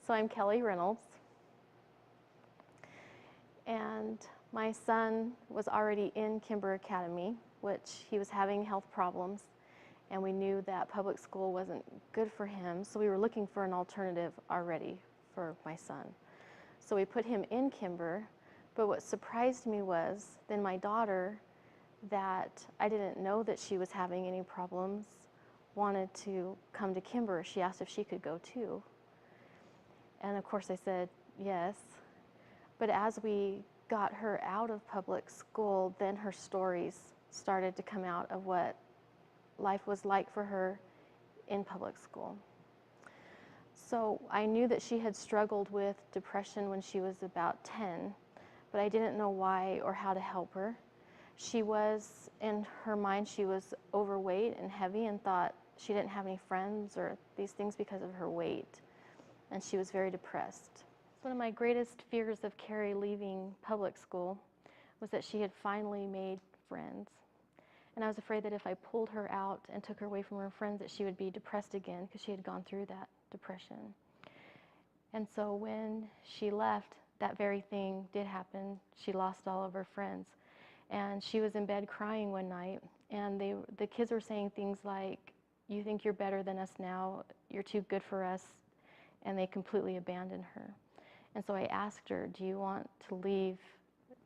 So I'm Kelly Reynolds, and my son was already in Kimber Academy, which he was having health problems, and we knew that public school wasn't good for him, so we were looking for an alternative already for my son. So we put him in Kimber, but what surprised me was then my daughter, that I didn't know that she was having any problems, wanted to come to Kimber. She asked if she could go too. And of course I said yes. But as we got her out of public school, then her stories started to come out of what life was like for her in public school. So I knew that she had struggled with depression when she was about 10, but I didn't know why or how to help her. She was, in her mind, she was overweight and heavy and thought she didn't have any friends or these things because of her weight. And she was very depressed. One of my greatest fears of Carrie leaving public school was that she had finally made friends. And I was afraid that if I pulled her out and took her away from her friends, that she would be depressed again because she had gone through that depression. And so when she left, that very thing did happen. She lost all of her friends. And she was in bed crying one night, and the kids were saying things like, "You think you're better than us now, you're too good for us," and they completely abandoned her. And so I asked her, "Do you want to leave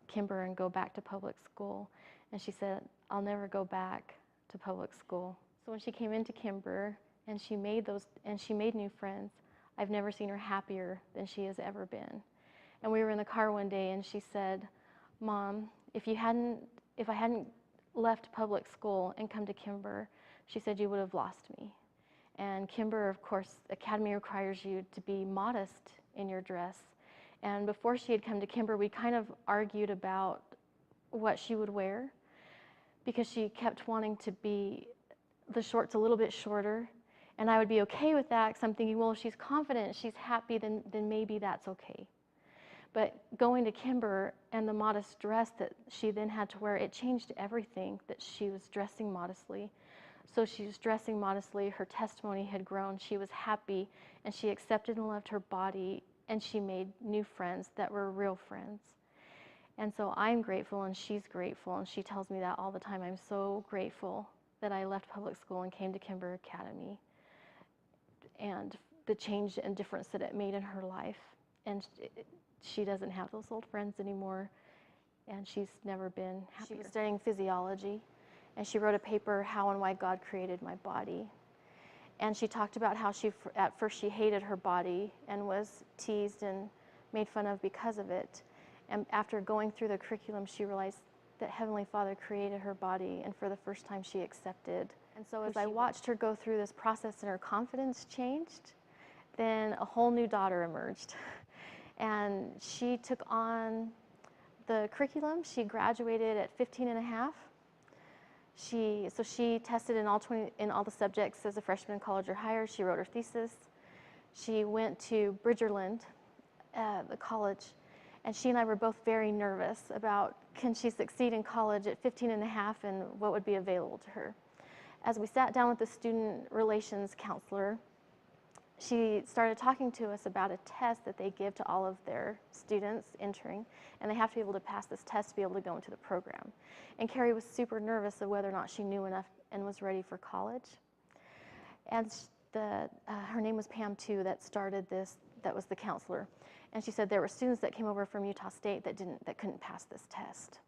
Kimber and go back to public school?" And she said, "I'll never go back to public school." So when she came into Kimber and she made new friends, I've never seen her happier than she has ever been. And we were in the car one day and she said, "Mom, if I hadn't left public school and come to Kimber," she said, "you would have lost me." And Kimber, of course, Academy requires you to be modest in your dress. And before she had come to Kimber, we kind of argued about what she would wear because she kept wanting to be the shorts a little bit shorter. And I would be okay with that because I'm thinking, well, if she's confident, she's happy, then maybe that's okay. But going to Kimber and the modest dress that she then had to wear, it changed everything, that she was dressing modestly. So she was dressing modestly, her testimony had grown, she was happy, and she accepted and loved her body, and she made new friends that were real friends. And so I'm grateful and she's grateful, and she tells me that all the time. I'm so grateful that I left public school and came to Kimber Academy, and the change and difference that it made in her life. And she doesn't have those old friends anymore, and she's never been happier. She was studying physiology, and she wrote a paper, "How and Why God Created My Body." And she talked about how at first she hated her body and was teased and made fun of because of it. And after going through the curriculum, she realized that Heavenly Father created her body, and for the first time she accepted. And so as I watched her go through this process and her confidence changed, then a whole new daughter emerged. And she took on the curriculum. She graduated at 15 and a half. So she tested in all the subjects as a freshman in college or higher. She wrote her thesis. She went to Bridgerland, the college, and she and I were both very nervous about, can she succeed in college at 15 and a half and what would be available to her. As we sat down with the student relations counselor, she started talking to us about a test that they give to all of their students entering, and they have to be able to pass this test to be able to go into the program. And Carrie was super nervous of whether or not she knew enough and was ready for college. And her name was Pam too, that started this, that was the counselor. And she said there were students that came over from Utah State that couldn't pass this test.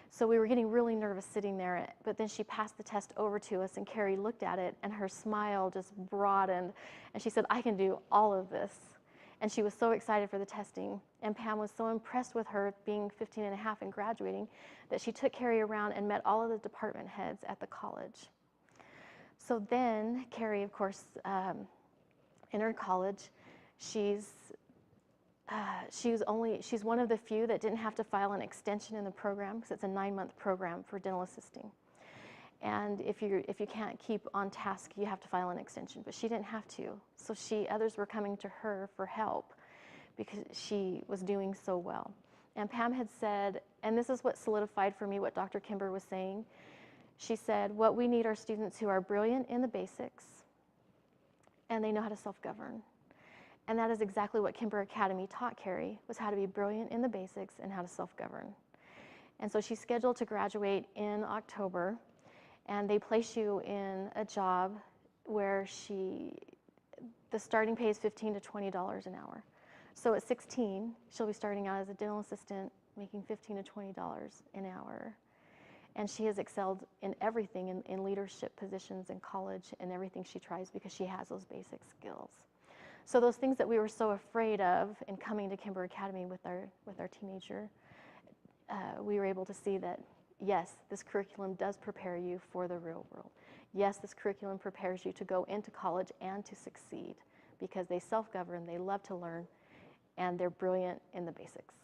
So we were getting really nervous sitting there, but then she passed the test over to us, and Carrie looked at it and her smile just broadened, and she said, "I can do all of this." And she was so excited for the testing, and Pam was so impressed with her being 15 and a half and graduating that she took Carrie around and met all of the department heads at the college. So then Carrie, of course, entered college. She's one of the few that didn't have to file an extension in the program, because it's a 9-month program for dental assisting. And if you can't keep on task, you have to file an extension, but she didn't have to. So others were coming to her for help because she was doing so well. And Pam had said, and this is what solidified for me what Dr. Kimber was saying, she said, what we need are students who are brilliant in the basics and they know how to self-govern. And that is exactly what Kimber Academy taught Carrie, was how to be brilliant in the basics and how to self-govern. And so she's scheduled to graduate in October, and they place you in a job where the starting pay is $15 to $20 an hour. So at 16, she'll be starting out as a dental assistant, making $15 to $20 an hour. And she has excelled in everything, in leadership positions in college and everything she tries, because she has those basic skills. So those things that we were so afraid of in coming to Kimber Academy with our teenager, we were able to see that, yes, this curriculum does prepare you for the real world. Yes, this curriculum prepares you to go into college and to succeed, because they self-govern, they love to learn, and they're brilliant in the basics.